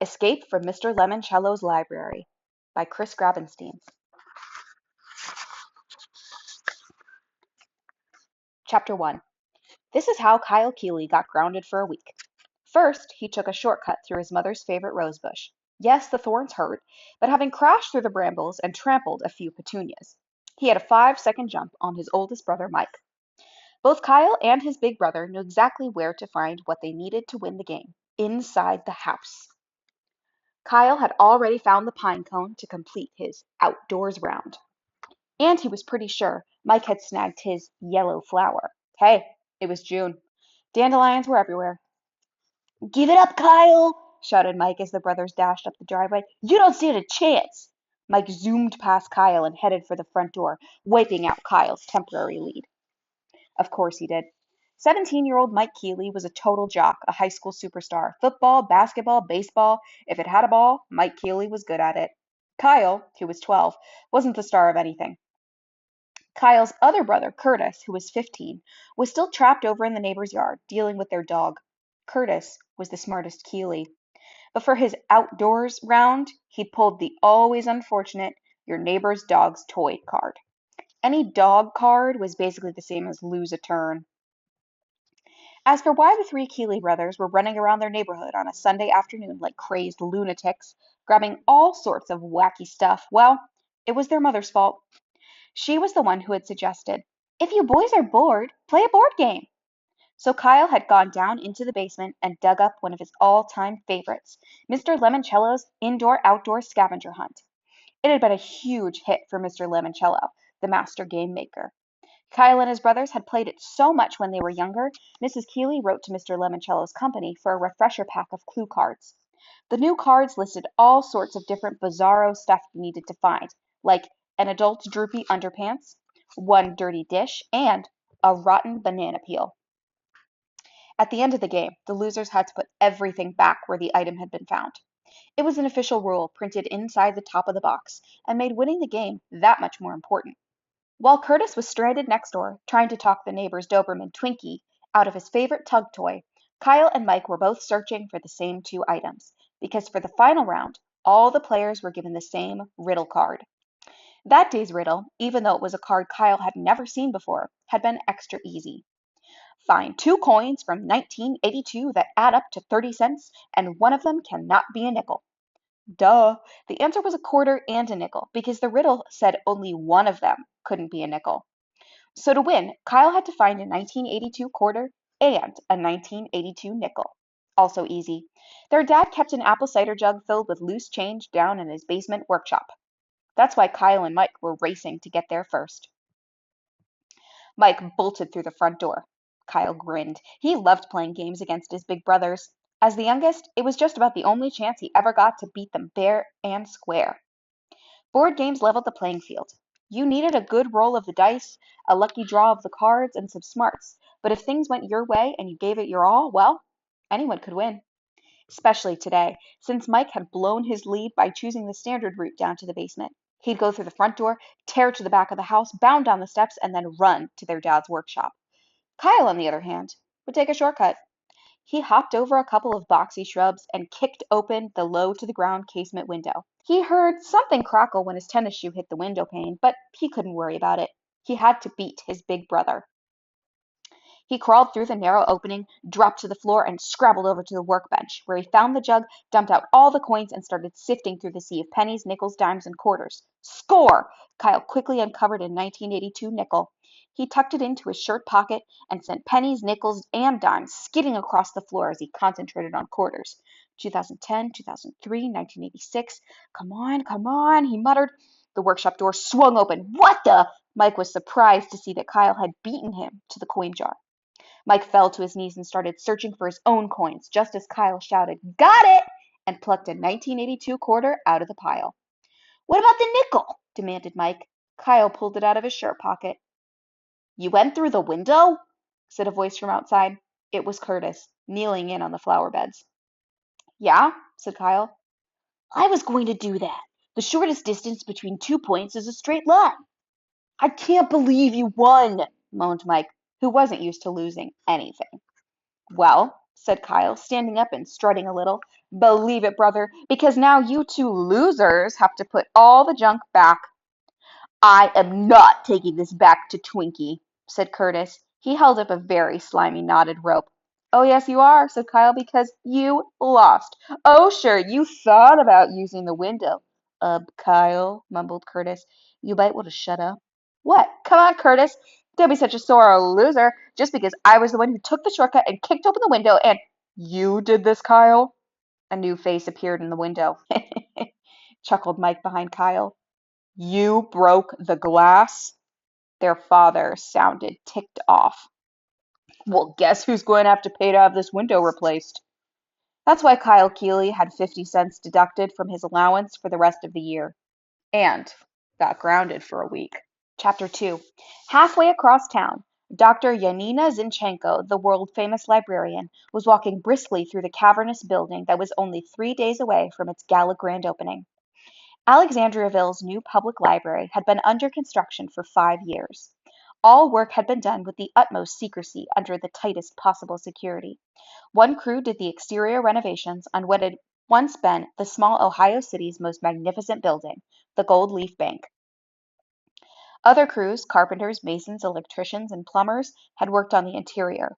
Escape from Mr. Lemoncello's Library by Chris Grabenstein. Chapter 1. This is how Kyle Keeley got grounded for a week. First, he took a shortcut through his mother's favorite rosebush. Yes, the thorns hurt, but having crashed through the brambles and trampled a few petunias, he had a 5-second jump on his oldest brother, Mike. Both Kyle and his big brother knew exactly where to find what they needed to win the game, inside the house. Kyle had already found the pine cone to complete his outdoors round. And he was pretty sure Mike had snagged his yellow flower. Hey, it was June. Dandelions were everywhere. "Give it up, Kyle!" shouted Mike as the brothers dashed up the driveway. "You don't stand a chance!" Mike zoomed past Kyle and headed for the front door, wiping out Kyle's temporary lead. Of course he did. 17-year-old Mike Keeley was a total jock, a high school superstar. Football, basketball, baseball. If it had a ball, Mike Keeley was good at it. Kyle, who was 12, wasn't the star of anything. Kyle's other brother, Curtis, who was 15, was still trapped over in the neighbor's yard, dealing with their dog. Curtis was the smartest Keeley. But for his outdoors round, he pulled the always unfortunate your neighbor's dog's toy card. Any dog card was basically the same as lose a turn. As for why the three Keeley brothers were running around their neighborhood on a Sunday afternoon like crazed lunatics, grabbing all sorts of wacky stuff, well, it was their mother's fault. She was the one who had suggested, "If you boys are bored, play a board game." So Kyle had gone down into the basement and dug up one of his all-time favorites, Mr. Lemoncello's indoor-outdoor scavenger hunt. It had been a huge hit for Mr. Lemoncello, the master game maker. Kyle and his brothers had played it so much when they were younger, Mrs. Keeley wrote to Mr. Lemoncello's company for a refresher pack of clue cards. The new cards listed all sorts of different bizarro stuff you needed to find, like an adult's droopy underpants, one dirty dish, and a rotten banana peel. At the end of the game, the losers had to put everything back where the item had been found. It was an official rule printed inside the top of the box and made winning the game that much more important. While Curtis was stranded next door, trying to talk the neighbor's Doberman Twinkie out of his favorite tug toy, Kyle and Mike were both searching for the same two items, because for the final round, all the players were given the same riddle card. That day's riddle, even though it was a card Kyle had never seen before, had been extra easy. Find two coins from 1982 that add up to 30 cents, and one of them cannot be a nickel. Duh, the answer was a quarter and a nickel, because the riddle said only one of them couldn't be a nickel. So to win, Kyle had to find a 1982 quarter and a 1982 nickel. Also easy. Their dad kept an apple cider jug filled with loose change down in his basement workshop. That's why Kyle and Mike were racing to get there first. Mike bolted through the front door. Kyle grinned. He loved playing games against his big brothers. As the youngest, it was just about the only chance he ever got to beat them fair and square. Board games leveled the playing field. You needed a good roll of the dice, a lucky draw of the cards, and some smarts. But if things went your way and you gave it your all, well, anyone could win. Especially today, since Mike had blown his lead by choosing the standard route down to the basement. He'd go through the front door, tear to the back of the house, bound down the steps, and then run to their dad's workshop. Kyle, on the other hand, would take a shortcut. He hopped over a couple of boxy shrubs and kicked open the low-to-the-ground casement window. He heard something crackle when his tennis shoe hit the window pane, but he couldn't worry about it. He had to beat his big brother. He crawled through the narrow opening, dropped to the floor, and scrabbled over to the workbench, where he found the jug, dumped out all the coins, and started sifting through the sea of pennies, nickels, dimes, and quarters. Score! Kyle quickly uncovered a 1982 nickel. He tucked it into his shirt pocket and sent pennies, nickels, and dimes skidding across the floor as he concentrated on quarters. 2010, 2003, 1986. Come on, he muttered. The workshop door swung open. What the? Mike was surprised to see that Kyle had beaten him to the coin jar. Mike fell to his knees and started searching for his own coins, just as Kyle shouted, "Got it!" and plucked a 1982 quarter out of the pile. "What about the nickel?" demanded Mike. Kyle pulled it out of his shirt pocket. "You went through the window?" said a voice from outside. It was Curtis, kneeling in on the flower beds. "Yeah," said Kyle. "I was going to do that. The shortest distance between 2 points is a straight line." "I can't believe you won," moaned Mike, who wasn't used to losing anything. "Well," said Kyle, standing up and strutting a little. Believe it, brother, because now you two losers have to put all the junk back. I am not taking this back to Twinkie, said Curtis. He held up a very slimy knotted rope. Oh, yes, you are, said Kyle, because you lost. Oh, sure, you thought about using the window. Kyle, mumbled Curtis, you might want to shut up. What? Come on, Curtis. Don't be such a sore loser, just because I was the one who took the shortcut and kicked open the window and you did this, Kyle? A new face appeared in the window. Chuckled Mike behind Kyle. You broke the glass? Their father sounded ticked off. Well, guess who's going to have to pay to have this window replaced? That's why Kyle Keeley had 50 cents deducted from his allowance for the rest of the year. And got grounded for a week. Chapter 2. Halfway across town, Dr. Yanina Zinchenko, the world-famous librarian, was walking briskly through the cavernous building that was only 3 days away from its gala grand opening. Alexandriaville's new public library had been under construction for 5 years. All work had been done with the utmost secrecy under the tightest possible security. One crew did the exterior renovations on what had once been the small Ohio city's most magnificent building, the Gold Leaf Bank. Other crews, carpenters, masons, electricians, and plumbers, had worked on the interior.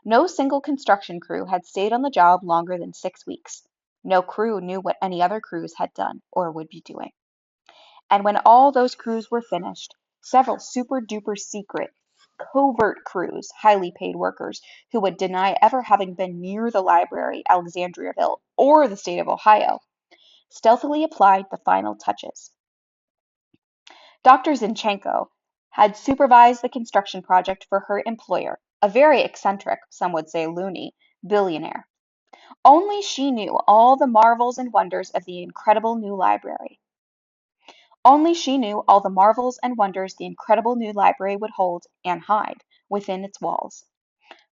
No single construction crew had stayed on the job longer than 6 weeks. No crew knew what any other crews had done or would be doing. And when all those crews were finished, several super-duper secret, covert crews, highly paid workers who would deny ever having been near the library, Alexandriaville, or the state of Ohio, stealthily applied the final touches. Dr. Zinchenko had supervised the construction project for her employer, a very eccentric, some would say loony, billionaire. Only she knew all the marvels and wonders of the incredible new library. Only she knew all the marvels and wonders the incredible new library would hold and hide within its walls.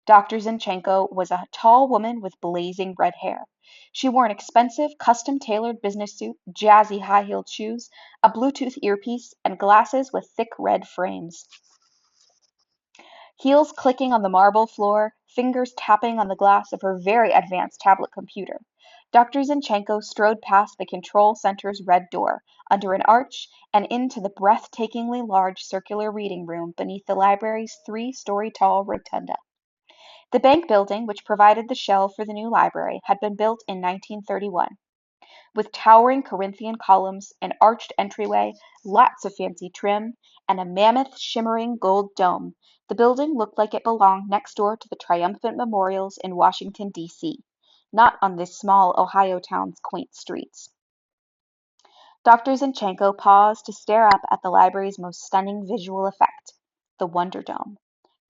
Dr. Zinchenko was a tall woman with blazing red hair. She wore an expensive, custom-tailored business suit, jazzy high-heeled shoes, a Bluetooth earpiece, and glasses with thick red frames. Heels clicking on the marble floor, fingers tapping on the glass of her very advanced tablet computer. Dr. Zinchenko strode past the control center's red door, under an arch, and into the breathtakingly large circular reading room beneath the library's 3-story tall rotunda. The bank building, which provided the shell for the new library, had been built in 1931. With towering Corinthian columns, an arched entryway, lots of fancy trim, and a mammoth shimmering gold dome, the building looked like it belonged next door to the triumphant memorials in Washington, D.C., not on this small Ohio town's quaint streets. Dr. Zinchenko paused to stare up at the library's most stunning visual effect, the Wonder Dome.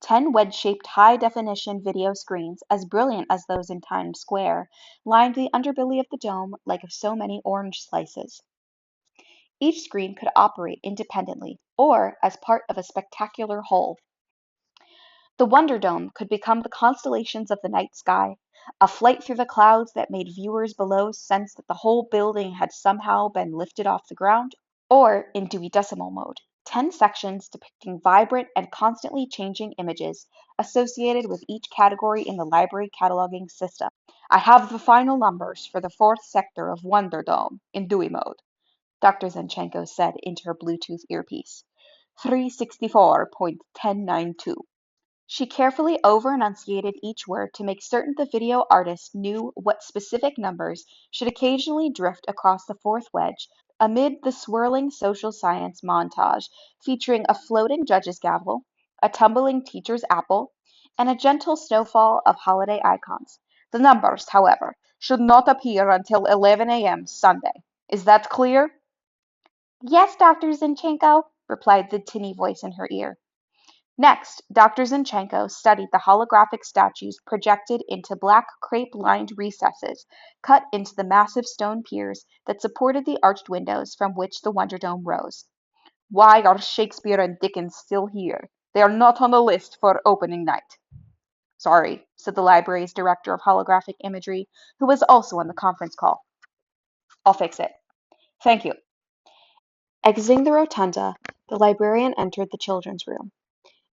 10 wedge-shaped high-definition video screens, as brilliant as those in Times Square, lined the underbelly of the dome like so many orange slices. Each screen could operate independently or as part of a spectacular whole. The Wonder Dome could become the constellations of the night sky, a flight through the clouds that made viewers below sense that the whole building had somehow been lifted off the ground, or in Dewey Decimal mode, 10 sections depicting vibrant and constantly changing images associated with each category in the library cataloging system. I have the final numbers for the 4th sector of Wonder Dome in Dewey mode, Dr. Zinchenko said into her Bluetooth earpiece. 364.1092. She carefully over-enunciated each word to make certain the video artist knew what specific numbers should occasionally drift across the 4th wedge amid the swirling social science montage featuring a floating judge's gavel, a tumbling teacher's apple, and a gentle snowfall of holiday icons. The numbers, however, should not appear until 11 a.m. Sunday. Is that clear? Yes, Dr. Zinchenko, replied the tinny voice in her ear. Next, Dr. Zinchenko studied the holographic statues projected into black crepe-lined recesses cut into the massive stone piers that supported the arched windows from which the Wonder Dome rose. Why are Shakespeare and Dickens still here? They are not on the list for opening night. Sorry, said the library's director of holographic imagery, who was also on the conference call. I'll fix it. Thank you. Exiting the rotunda, the librarian entered the children's room.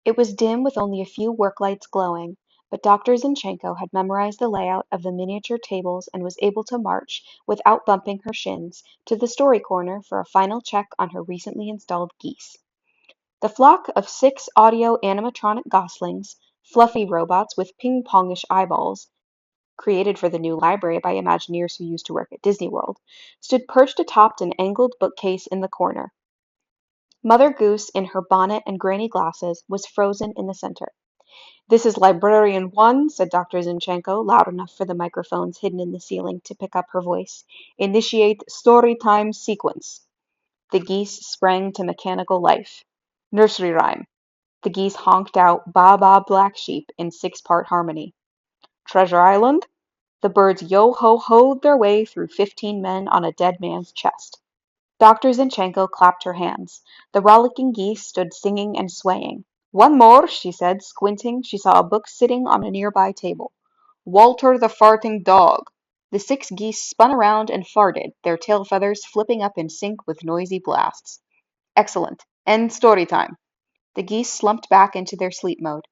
It was dim with only a few work lights glowing, but Dr. Zinchenko had memorized the layout of the miniature tables and was able to march, without bumping her shins, to the story corner for a final check on her recently installed geese. The flock of 6 audio animatronic goslings, fluffy robots with ping-pongish eyeballs, created for the new library by Imagineers who used to work at Disney World, stood perched atop an angled bookcase in the corner. Mother Goose, in her bonnet and granny glasses, was frozen in the center. "This is Librarian 1," said Dr. Zinchenko, loud enough for the microphones hidden in the ceiling to pick up her voice. "Initiate story time sequence." The geese sprang to mechanical life. Nursery rhyme. The geese honked out "Ba Ba Black Sheep" in 6-part harmony. Treasure Island. The birds yo-ho-hoed their way through 15 men on a dead man's chest. Dr. Zinchenko clapped her hands. The rollicking geese stood singing and swaying. "One more," she said, squinting. She saw a book sitting on a nearby table. "Walter the Farting Dog." The 6 geese spun around and farted, their tail feathers flipping up in sync with noisy blasts. "Excellent. End story time." The geese slumped back into their sleep mode.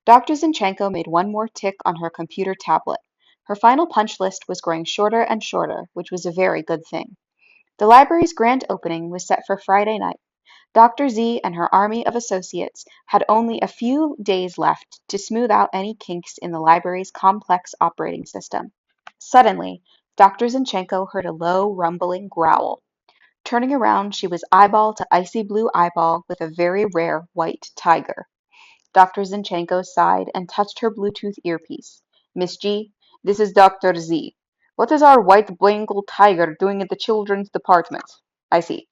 Dr. Zinchenko made one more tick on her computer tablet. Her final punch list was growing shorter and shorter, which was a very good thing. The library's grand opening was set for Friday night. Dr. Z and her army of associates had only a few days left to smooth out any kinks in the library's complex operating system. Suddenly, Dr. Zinchenko heard a low, rumbling growl. Turning around, she was eyeball to icy blue eyeball with a very rare white tiger. Dr. Zinchenko sighed and touched her Bluetooth earpiece. "Miss G, this is Dr. Z. What is our white Bengal tiger doing at the children's department?" "I see.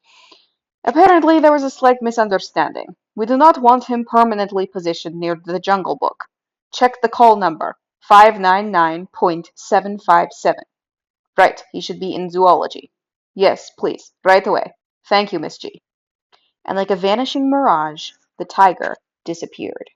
Apparently there was a slight misunderstanding. We do not want him permanently positioned near the Jungle Book. Check the call number, 599.757. Right, he should be in zoology. Yes, please, right away. Thank you, Miss G." And like a vanishing mirage, the tiger disappeared.